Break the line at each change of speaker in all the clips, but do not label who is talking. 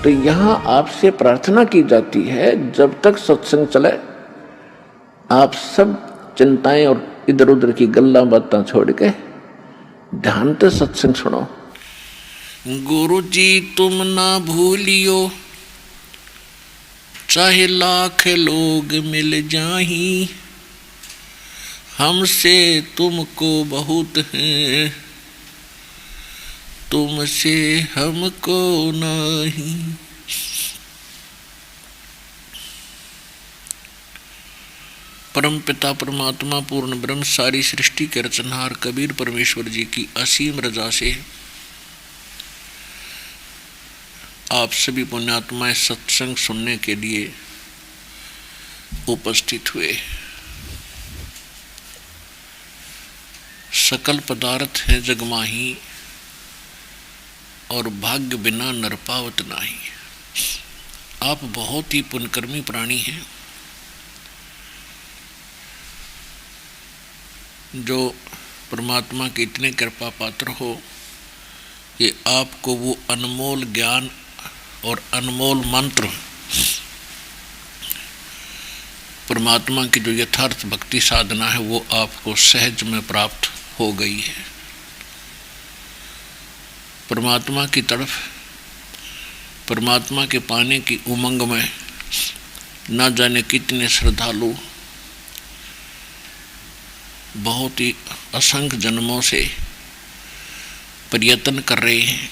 तो यहाँ आपसे प्रार्थना की जाती है, जब तक सत्संग चले आप सब चिंताएं और इधर उधर की गल्ला बातें छोड़ के ध्यान से सत्संग सुनो।
गुरु जी तुम ना भूलियो, चाहे लाख लोग मिल जाही, हमसे तुमको बहुत है, तुमसे हमको नहीं। परम पिता परमात्मा पूर्ण ब्रह्म सारी सृष्टि के रचनहार कबीर परमेश्वर जी की असीम रजा से आप सभी पुण्यात्माएं सत्संग सुनने के लिए उपस्थित हुए। सकल पदार्थ है जगमाही, और भाग्य बिना नर पावत नाही। आप बहुत ही पुण्यकर्मी प्राणी हैं, जो परमात्मा के इतने कृपा पात्र हो कि आपको वो अनमोल ज्ञान और अनमोल मंत्र परमात्मा की जो यथार्थ भक्ति साधना है वो आपको सहज में प्राप्त हो गई है। परमात्मा की तरफ, परमात्मा के पाने की उमंग में ना जाने कितने श्रद्धालु बहुत ही असंख्य जन्मों से प्रयत्न कर रहे हैं।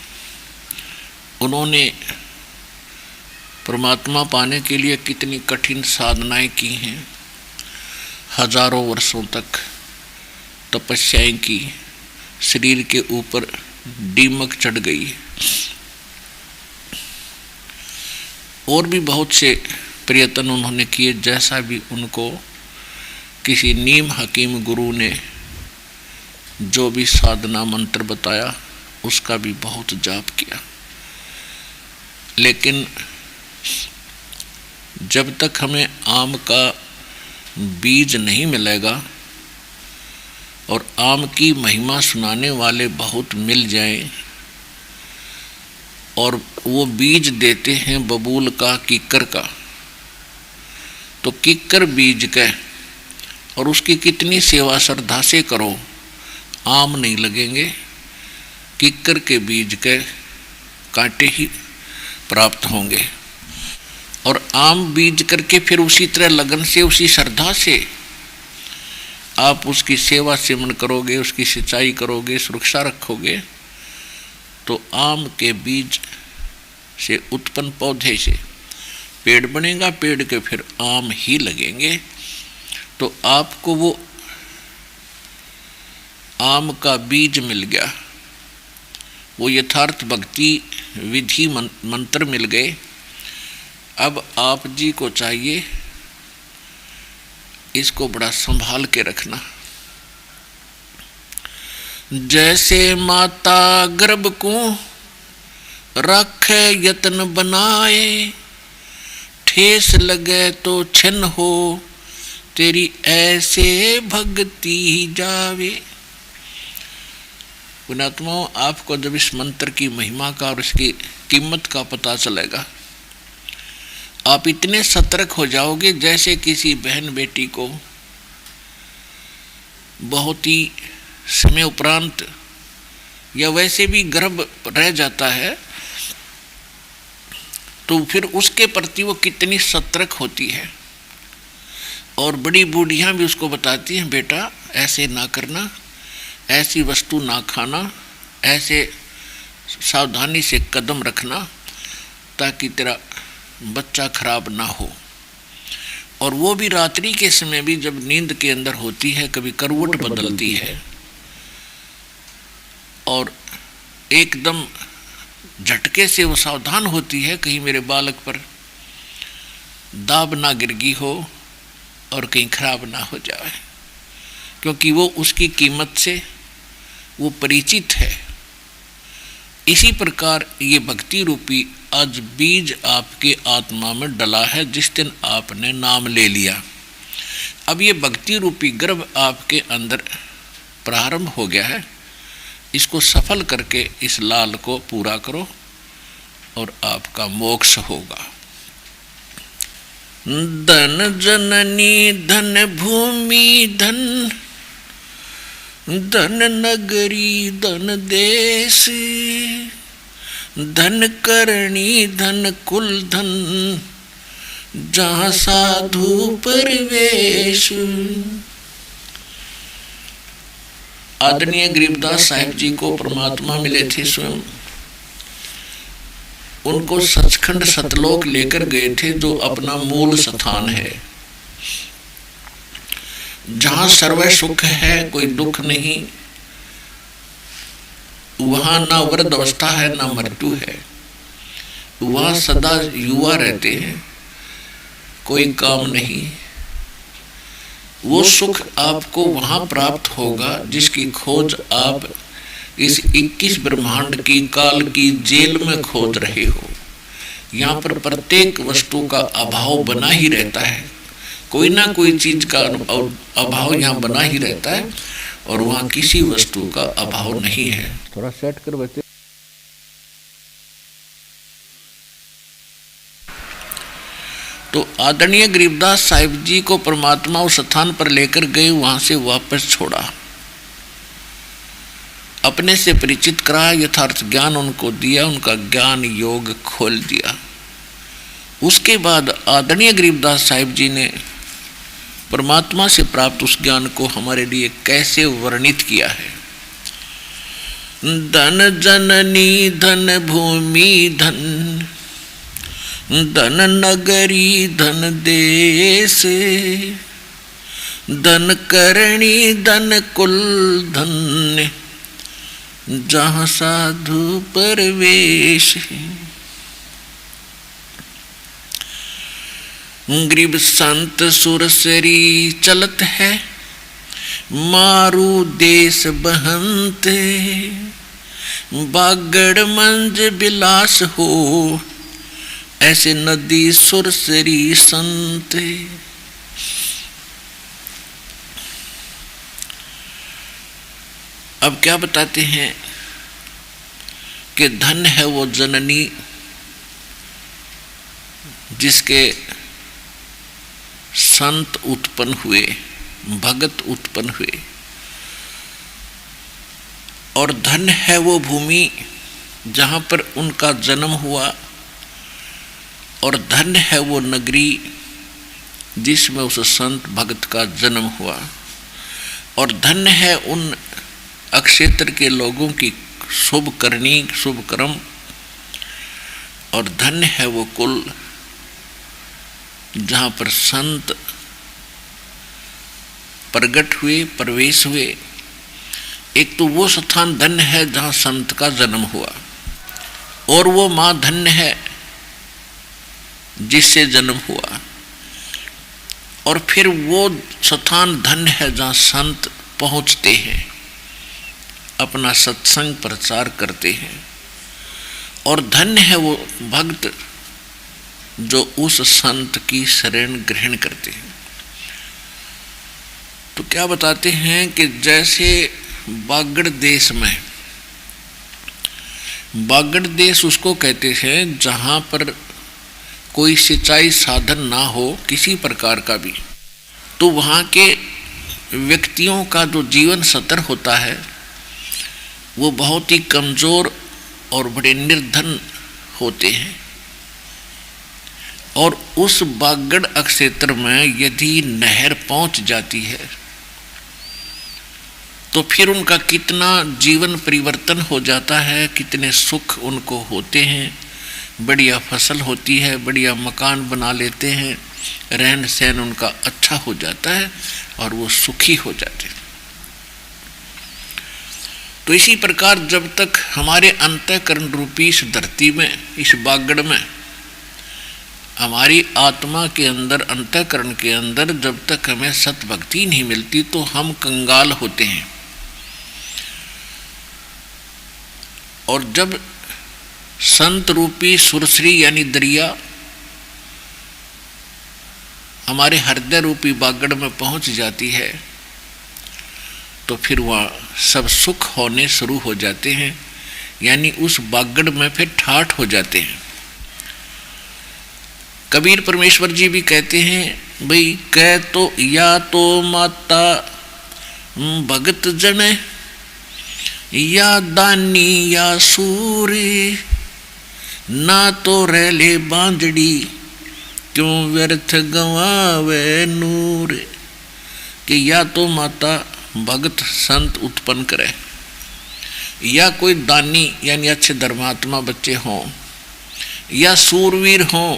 उन्होंने परमात्मा पाने के लिए कितनी कठिन साधनाएं की हैं, हजारों वर्षों तक तपस्याएं की, शरीर के ऊपर दीमक चढ़ गई, और भी बहुत से प्रयत्न उन्होंने किए। जैसा भी उनको किसी नीम हकीम गुरु ने जो भी साधना मंत्र बताया उसका भी बहुत जाप किया, लेकिन जब तक हमें आम का बीज नहीं मिलेगा और आम की महिमा सुनाने वाले बहुत मिल जाएं, और वो बीज देते हैं बबूल का, किक्कर का, तो किक्कर बीज का और उसकी कितनी सेवा श्रद्धा से करो, आम नहीं लगेंगे, किक्कर के बीज के कांटे ही प्राप्त होंगे। और आम बीज करके फिर उसी तरह लगन से, उसी श्रद्धा से आप उसकी सेवा सेवन करोगे, उसकी सिंचाई करोगे, सुरक्षा रखोगे, तो आम के बीज से उत्पन्न पौधे से पेड़ बनेगा, पेड़ के फिर आम ही लगेंगे। तो आपको वो आम का बीज मिल गया, वो यथार्थ भक्ति विधि मंत्र मिल गए। अब आप जी को चाहिए इसको बड़ा संभाल के रखना। जैसे माता गर्भ को रखे यत्न बनाए, ठेस लगे तो छिन्न हो, तेरी ऐसे भक्ति जावे। पुण्यात्माओं, आपको जब इस मंत्र की महिमा का और इसकी कीमत का पता चलेगा, आप इतने सतर्क हो जाओगे जैसे किसी बहन बेटी को बहुत ही समय उपरांत या वैसे भी गर्भ रह जाता है, तो फिर उसके प्रति वो कितनी सतर्क होती है। और बड़ी बूढ़ियाँ भी उसको बताती हैं, बेटा ऐसे ना करना, ऐसी वस्तु ना खाना, ऐसे सावधानी से कदम रखना ताकि तेरा बच्चा खराब ना हो। और वो भी रात्रि के समय भी जब नींद के अंदर होती है, कभी करवट बदलती है और एकदम झटके से वो सावधान होती है, कहीं मेरे बालक पर दाब ना गिरगी हो और कहीं खराब ना हो जाए, क्योंकि वो उसकी कीमत से वो परिचित है। इसी प्रकार ये भक्ति रूपी आज बीज आपके आत्मा में डला है, जिस दिन आपने नाम ले लिया। अब ये भक्ति रूपी गर्भ आपके अंदर प्रारंभ हो गया है, इसको सफल करके इस लाल को पूरा करो और आपका मोक्ष होगा। धन जननी धन भूमि धन, धन नगरी धन देश, धन करणी धन कुल धन, जहाँ साधु परवेश। आदरणीय गरीबदास साहिब जी को परमात्मा मिले थे स्वयं, उनको सचखंड सतलोक लेकर गए थे, जो अपना मूल स्थान है, जहाँ सर्व सुख है, कोई दुख नहीं, वहाँ ना वृद्ध अवस्था है ना मृत्यु है, वहाँ सदा युवा रहते हैं, कोई काम नहीं। वो सुख आपको वहाँ प्राप्त होगा जिसकी खोज आप इस 21 ब्रह्मांड की काल की जेल में खोज रहे हो। यहाँ पर प्रत्येक वस्तु का अभाव बना ही रहता है, कोई ना कोई चीज का अभाव यहाँ बना ही रहता है, और वहाँ किसी वस्तु का अभाव नहीं है।
थोड़ा सेट कर बच्चे।
तो आदरणीय गरीबदास साहिब जी को परमात्मा उस स्थान पर लेकर गए, वहां से वापस छोड़ा, अपने से परिचित करा, यथार्थ ज्ञान उनको दिया, उनका ज्ञान योग खोल दिया। उसके बाद आदरणीय गरीबदास साहिब जी ने परमात्मा से प्राप्त उस ज्ञान को हमारे लिए कैसे वर्णित किया है। धन जननी धन भूमि धन, धन नगरी धन देश, धन करणी धन कुल धन, जहाँ साधु परवेश। गरीब संत सुरसरी चलत है, मारू देश बहंते, बागड़ मंज बिलास हो, ऐसे नदी सुरसरी संत। अब क्या बताते हैं कि धन है वो जननी जिसके संत उत्पन्न हुए, भगत उत्पन्न हुए, और धन है वो भूमि जहाँ पर उनका जन्म हुआ, और धन है वो नगरी जिसमें उस संत भगत का जन्म हुआ, और धन है उन अक्षेत्र के लोगों की शुभ करनी शुभ कर्म, और धन है वो कुल जहाँ पर संत प्रगट हुए, प्रवेश हुए। एक तो वो स्थान धन्य है जहाँ संत का जन्म हुआ, और वो माँ धन्य है जिससे जन्म हुआ, और फिर वो स्थान धन्य है जहाँ संत पहुँचते हैं, अपना सत्संग प्रचार करते हैं, और धन्य है वो भक्त जो उस संत की शरण ग्रहण करते हैं। तो क्या बताते हैं कि जैसे बागड़ देश में, बागड़ देश उसको कहते हैं जहाँ पर कोई सिंचाई साधन ना हो किसी प्रकार का भी, तो वहाँ के व्यक्तियों का जो जीवन स्तर होता है वो बहुत ही कमज़ोर और बड़े निर्धन होते हैं, और उस बागड़ क्षेत्र में यदि नहर पहुंच जाती है तो फिर उनका कितना जीवन परिवर्तन हो जाता है, कितने सुख उनको होते हैं, बढ़िया फसल होती है, बढ़िया मकान बना लेते हैं, रहन सहन उनका अच्छा हो जाता है और वो सुखी हो जाते हैं। तो इसी प्रकार जब तक हमारे अंतःकरण रूपी इस धरती में, इस बागड़ में, हमारी आत्मा के अंदर, अंतःकरण के अंदर जब तक हमें सत भक्ति नहीं मिलती तो हम कंगाल होते हैं, और जब संत रूपी सुरसरी यानी दरिया हमारे हृदय रूपी बागड़ में पहुंच जाती है तो फिर वहाँ सब सुख होने शुरू हो जाते हैं, यानी उस बागड़ में फिर ठाठ हो जाते हैं। कबीर परमेश्वर जी भी कहते हैं भाई, कह तो या तो माता भगत जन, या दानी या सूरी, ना तो रहले बांजड़ी, क्यों व्यर्थ गंवावे नूर। कि या तो माता भगत संत उत्पन्न करे, या कोई दानी यानी अच्छे धर्मात्मा बच्चे हों, या सूरवीर हों।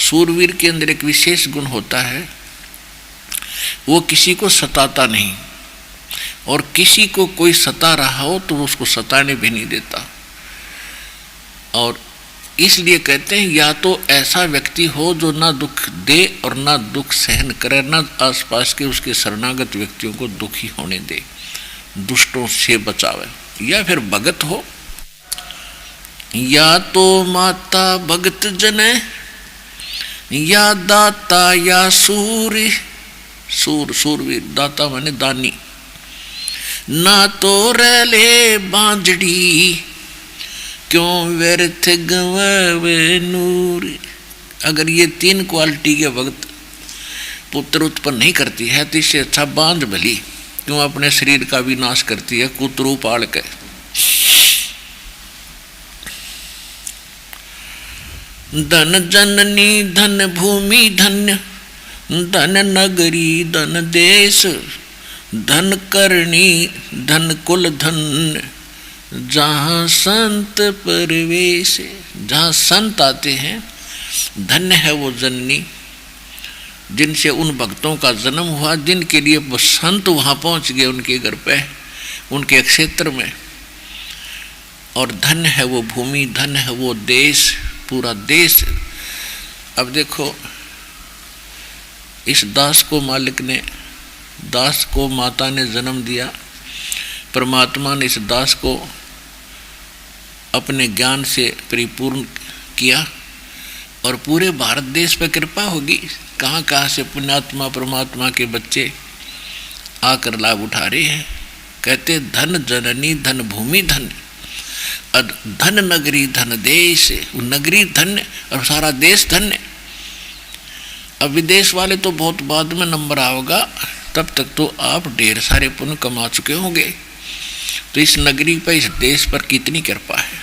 सूरवीर के अंदर एक विशेष गुण होता है, वो किसी को सताता नहीं, और किसी को कोई सता रहा हो तो वो उसको सताने भी नहीं देता। और इसलिए कहते हैं या तो ऐसा व्यक्ति हो जो ना दुख दे और ना दुख सहन करे, ना आसपास के उसके शरणागत व्यक्तियों को दुखी होने दे, दुष्टों से बचावे। या फिर भगत हो, या तो माता भगत जन, या दाता या सूरी, सूरवीर, दाता माने दानी, ना तो रहले बांजड़ी, क्यों व्यर्थ गंवावे नूर। अगर ये 3 क्वालिटी के भक्त पुत्र उत्पन्न नहीं करती है तो इससे अच्छा बांझ भली क्यों अपने शरीर का भी नाश करती है कुतरू पाल के। धन जननी धन भूमि धन्य, धन नगरी धन देश, धन करणी धन कुल धन, जहाँ संत परवेश। जहाँ संत आते हैं धन्य है वो जननी, जिनसे उन भक्तों का जन्म हुआ, जिनके लिए वो संत वहाँ पहुँच गए उनके घर पे, उनके क्षेत्र में। और धन्य है वो भूमि, धन्य है वो देश, पूरा देश। अब देखो, इस दास को मालिक ने, दास को माता ने जन्म दिया, परमात्मा ने इस दास को अपने ज्ञान से परिपूर्ण किया और पूरे भारत देश पर कृपा होगी। कहाँ कहाँ से पुण्यात्मा परमात्मा के बच्चे आकर लाभ उठा रहे हैं। कहते धन जननी धन भूमि धन, धन नगरी धन देश। नगरी धन्य और सारा देश धन्य। अब विदेश वाले तो बहुत बाद में नंबर आओगा, तब तक तो आप ढेर सारे पुण्य कमा चुके होंगे। तो इस नगरी पर, इस देश पर कितनी कृपा है।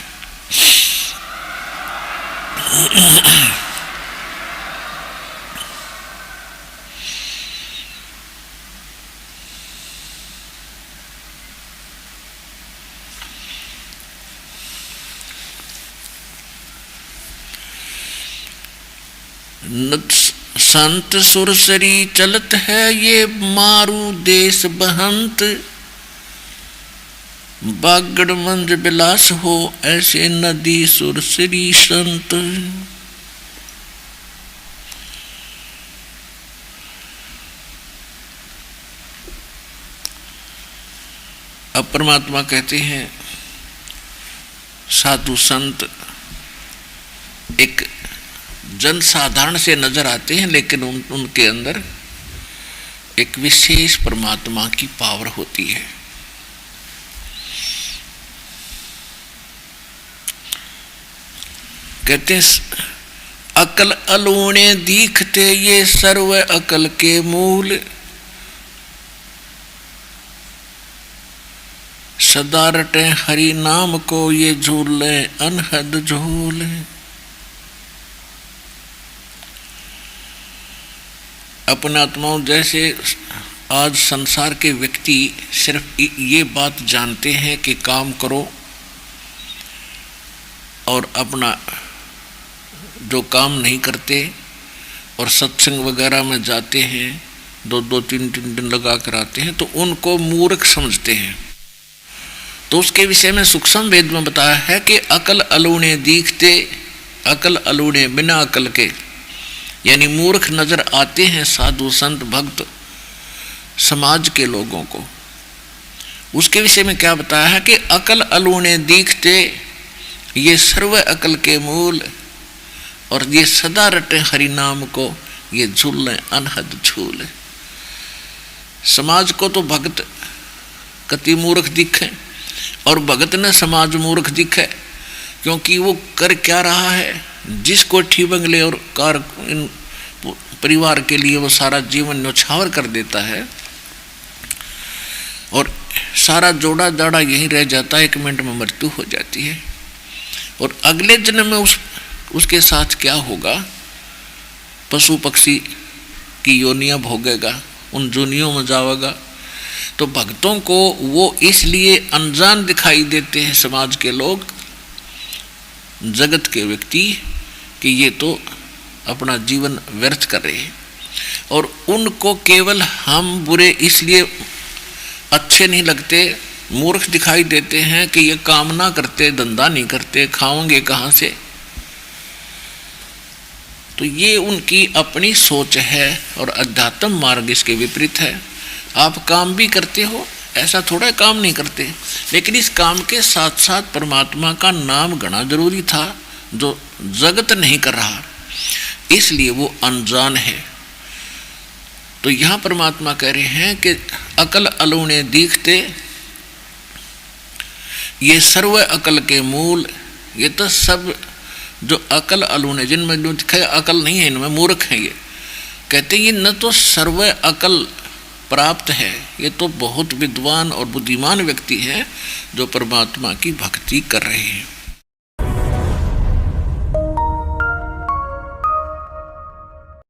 संत सुरसरी चलत है ये मारू देश बहंत, बागड़ मंज बिलास हो ऐसे नदी सुरसरी संत। अब परमात्मा कहते हैं साधु संत एक जनसाधारण से नजर आते हैं, लेकिन उनके अंदर एक विशेष परमात्मा की पावर होती है। कहते हैं अकल अलूणे दीखते ये सर्व अकल के मूल, सदा रटे हरि नाम को ये झूले अनहद झूले। अपने आत्माओं, जैसे आज संसार के व्यक्ति सिर्फ ये बात जानते हैं कि काम करो और अपना जो काम नहीं करते, और सत्संग वगैरह में जाते हैं, 2-2 3-3 दिन लगा कर आते हैं, तो उनको मूर्ख समझते हैं। तो उसके विषय में सूक्ष्म वेद में बताया है कि अकल अलूणे दीखते, अकल अलूणे बिना अकल के, यानी मूर्ख नजर आते हैं साधु संत भक्त समाज के लोगों को। उसके विषय में क्या बताया है कि अकल अलूणे दीखते ये सर्व अकल के मूल, और ये सदा रटे हरि नाम को ये झूले अनहद झूले। समाज को तो भक्त कति मूर्ख दिखे और भगत ने समाज मूर्ख दिखे, क्योंकि वो कर क्या रहा है, जिस कोठी बंगले और कार इन परिवार के लिए वो सारा जीवन न्यौछावर कर देता है और सारा जोड़ा जाड़ा यहीं रह जाता है, 1 मिनट में मृत्यु हो जाती है। और अगले जन्म में उसके साथ क्या होगा, पशु पक्षी की योनियां भोगेगा, उन जोनियों में जाएगा। तो भक्तों को वो इसलिए अनजान दिखाई देते हैं समाज के लोग, जगत के व्यक्ति, कि ये तो अपना जीवन व्यर्थ कर रहे हैं। और उनको केवल हम बुरे इसलिए अच्छे नहीं लगते, मूर्ख दिखाई देते हैं कि ये काम ना करते, धंधा नहीं करते, खाओगे कहाँ से। तो ये उनकी अपनी सोच है और अध्यात्म मार्ग इसके विपरीत है। आप काम भी करते हो, ऐसा थोड़ा काम नहीं करते, लेकिन इस काम के साथ साथ परमात्मा का नाम गणा जरूरी था, जो जगत नहीं कर रहा, इसलिए वो अनजान है। तो यहाँ परमात्मा कह रहे हैं कि अकल अलूणे दीखते, ये सर्व अकल के मूल, ये तो सब जो अकल अलूणे, जिनमें जो दिखाया अकल नहीं है, इनमें मूर्ख हैं। ये कहते ये न तो सर्व अकल प्राप्त है, ये तो बहुत विद्वान और बुद्धिमान व्यक्ति हैं जो परमात्मा की भक्ति कर रहे हैं।